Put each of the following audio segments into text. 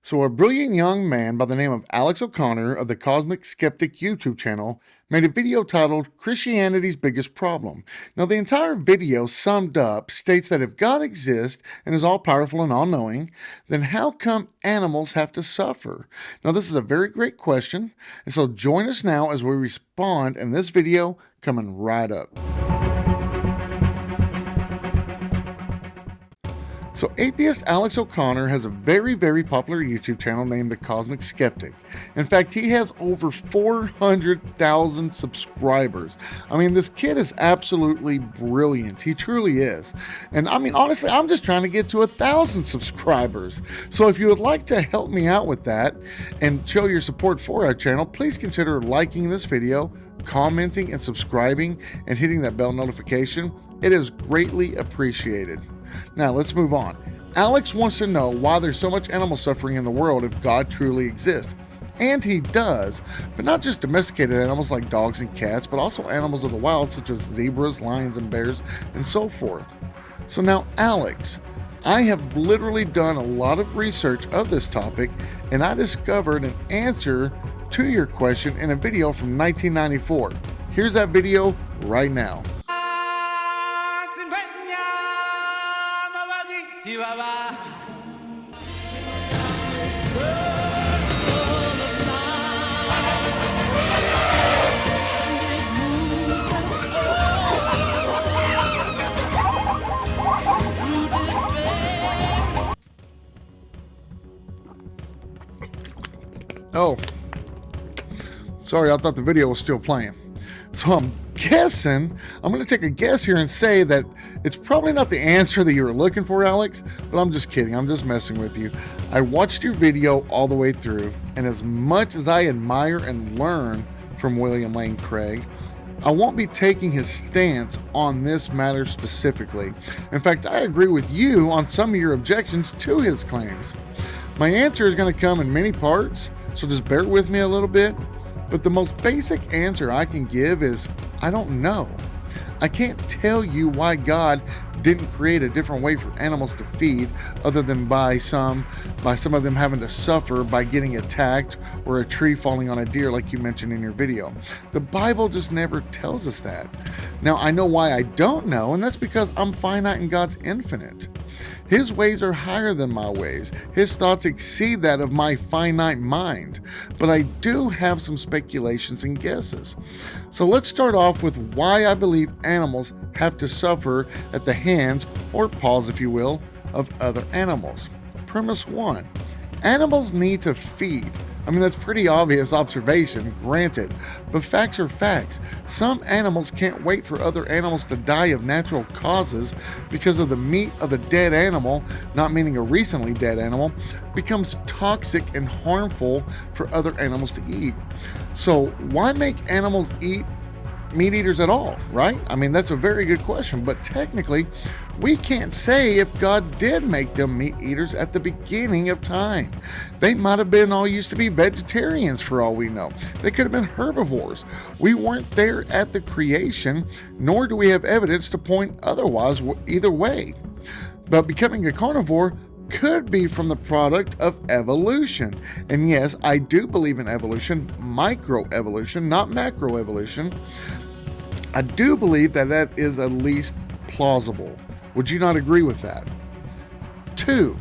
So, a brilliant young man by the name of Alex O'Connor of the CosmicSkeptic YouTube channel made a video titled Christianity's Biggest Problem. Now, the entire video summed up states that if God exists and is all powerful and all knowing, then how come animals have to suffer? Now, this is a very great question, and so join us now as we respond in this video coming right up. So atheist Alex O'Connor has a very popular YouTube channel named the CosmicSkeptic. In fact, he has over 400,000 subscribers. I mean, this kid is absolutely brilliant. He truly is. And I mean, honestly, I'm just trying to get to 1,000 subscribers. So if you would like to help me out with that and show your support for our channel, please consider liking this video, commenting and subscribing, and hitting that bell notification. It is greatly appreciated. Now let's move on. Alex wants to know why there's so much animal suffering in the world if God truly exists. And he does, but not just domesticated animals like dogs and cats, but also animals of the wild such as zebras, lions, and bears, and so forth. So now, Alex, I have literally done a lot of research of this topic, and I discovered an answer to your question in a video from 1994. Here's that video right now. Oh, sorry, I thought the video was still playing. So I'm going to take a guess here and say that it's probably not the answer that you were looking for, Alex, but I'm just kidding. I'm just messing with you. I watched your video all the way through, and as much as I admire and learn from William Lane Craig, I won't be taking his stance on this matter specifically. In fact, I agree with you on some of your objections to his claims. My answer is going to come in many parts, so just bear with me a little bit. But the most basic answer I can give is, I don't know. I can't tell you why God didn't create a different way for animals to feed other than by some of them having to suffer by getting attacked or a tree falling on a deer like you mentioned in your video. The Bible just never tells us that. Now, I know why I don't know, and that's because I'm finite and God's infinite. His ways are higher than my ways. His thoughts exceed that of my finite mind. But I do have some speculations and guesses. So let's start off with why I believe animals have to suffer at the hands, or paws if you will, of other animals. Premise 1. Animals need to feed. I mean, that's pretty obvious observation, granted, but facts are facts. Some animals can't wait for other animals to die of natural causes because of the meat of the dead animal, not meaning a recently dead animal, becomes toxic and harmful for other animals to eat. So why make animals eat meat eaters at all, right? I mean, that's a very good question, but technically, we can't say if God did make them meat eaters at the beginning of time. They might have been all used to be vegetarians for all we know. They could have been herbivores. We weren't there at the creation, nor do we have evidence to point otherwise either way. But becoming a carnivore could be from the product of evolution. And yes, I do believe in evolution, microevolution, not macroevolution. I do believe that that is at least plausible. Would you not agree with that? 2.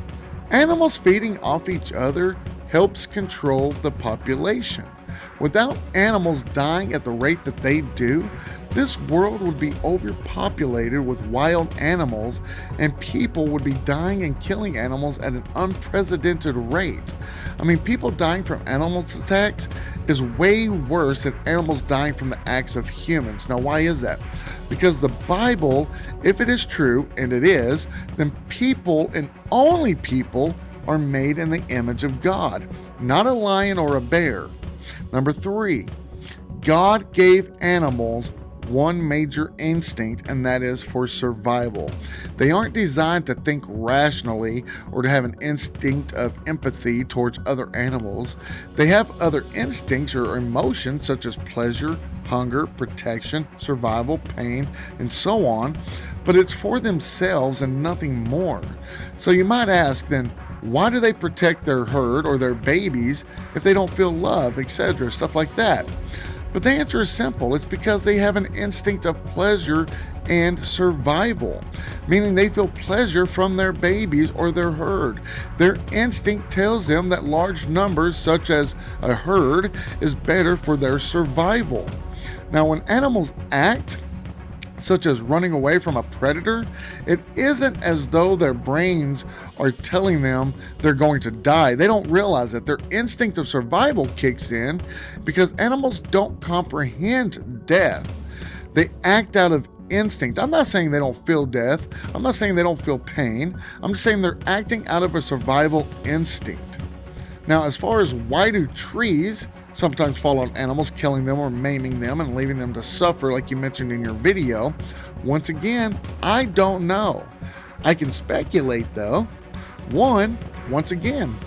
Animals feeding off each other helps control the population. Without animals dying at the rate that they do, this world would be overpopulated with wild animals, and people would be dying and killing animals at an unprecedented rate. I mean, people dying from animal attacks is way worse than animals dying from the acts of humans. Now, why is that? Because the Bible, if it is true, and it is, then people and only people are made in the image of God, not a lion or a bear. Number 3, God gave animals one major instinct, and that is for survival. They aren't designed to think rationally or to have an instinct of empathy towards other animals. They have other instincts or emotions such as pleasure, hunger, protection, survival, pain, and so on, but it's for themselves and nothing more. So you might ask then, Why do they protect their herd or their babies if they don't feel love, etc., stuff like that? But the answer is simple. It's because they have an instinct of pleasure and survival, meaning they feel pleasure from their babies or their herd. Their instinct tells them that large numbers, such as a herd, is better for their survival. Now, when animals act, such as running away from a predator, it isn't as though their brains are telling them they're going to die. They don't realize that their instinct of survival kicks in because animals don't comprehend death. They act out of instinct. I'm not saying they don't feel death. I'm not saying they don't feel pain. I'm just saying they're acting out of a survival instinct. Now, as far as why do trees sometimes fall on animals, killing them or maiming them and leaving them to suffer, like you mentioned in your video, once again, I don't know. I can speculate though. Once again,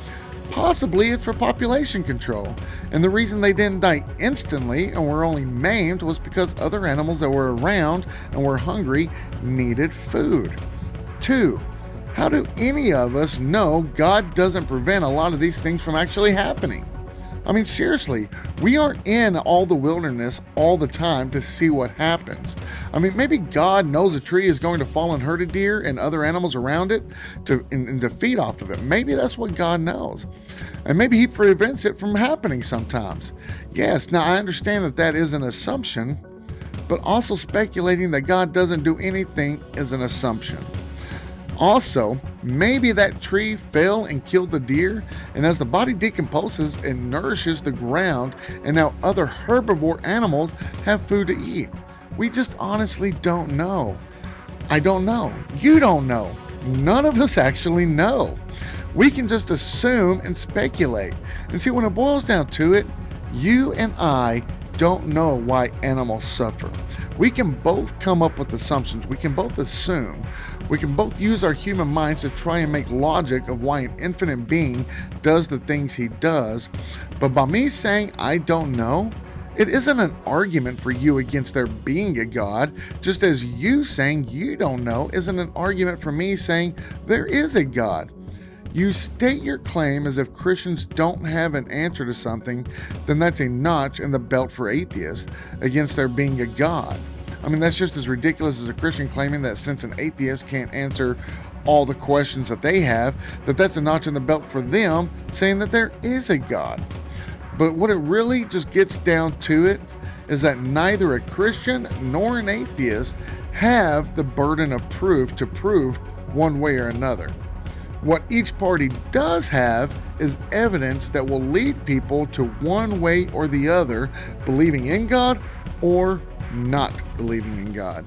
possibly it's for population control. And the reason they didn't die instantly and were only maimed was because other animals that were around and were hungry needed food. 2, how do any of us know God doesn't prevent a lot of these things from actually happening? I mean, seriously, we aren't in all the wilderness all the time to see what happens. I mean, maybe God knows a tree is going to fall and hurt a deer and other animals around it and to feed off of it. Maybe that's what God knows. And maybe he prevents it from happening sometimes. Yes, now I understand that that is an assumption, but also speculating that God doesn't do anything is an assumption. Also, maybe that tree fell and killed the deer, and as the body decomposes, it nourishes the ground, and now other herbivore animals have food to eat. We just honestly don't know. I don't know. You don't know. None of us actually know. We can just assume and speculate. And see, when it boils down to it, you and I don't know why animals suffer. We can both come up with assumptions. We can both assume. We can both use our human minds to try and make logic of why an infinite being does the things he does. But by me saying I don't know, it isn't an argument for you against there being a God, just as you saying you don't know isn't an argument for me saying there is a God. You state your claim as if Christians don't have an answer to something, then that's a notch in the belt for atheists against there being a God. I mean, that's just as ridiculous as a Christian claiming that since an atheist can't answer all the questions that they have, that's a notch in the belt for them saying that there is a God. But what it really just gets down to it is that neither a Christian nor an atheist have the burden of proof to prove one way or another. What each party does have is evidence that will lead people to one way or the other, believing in God or not believing in God.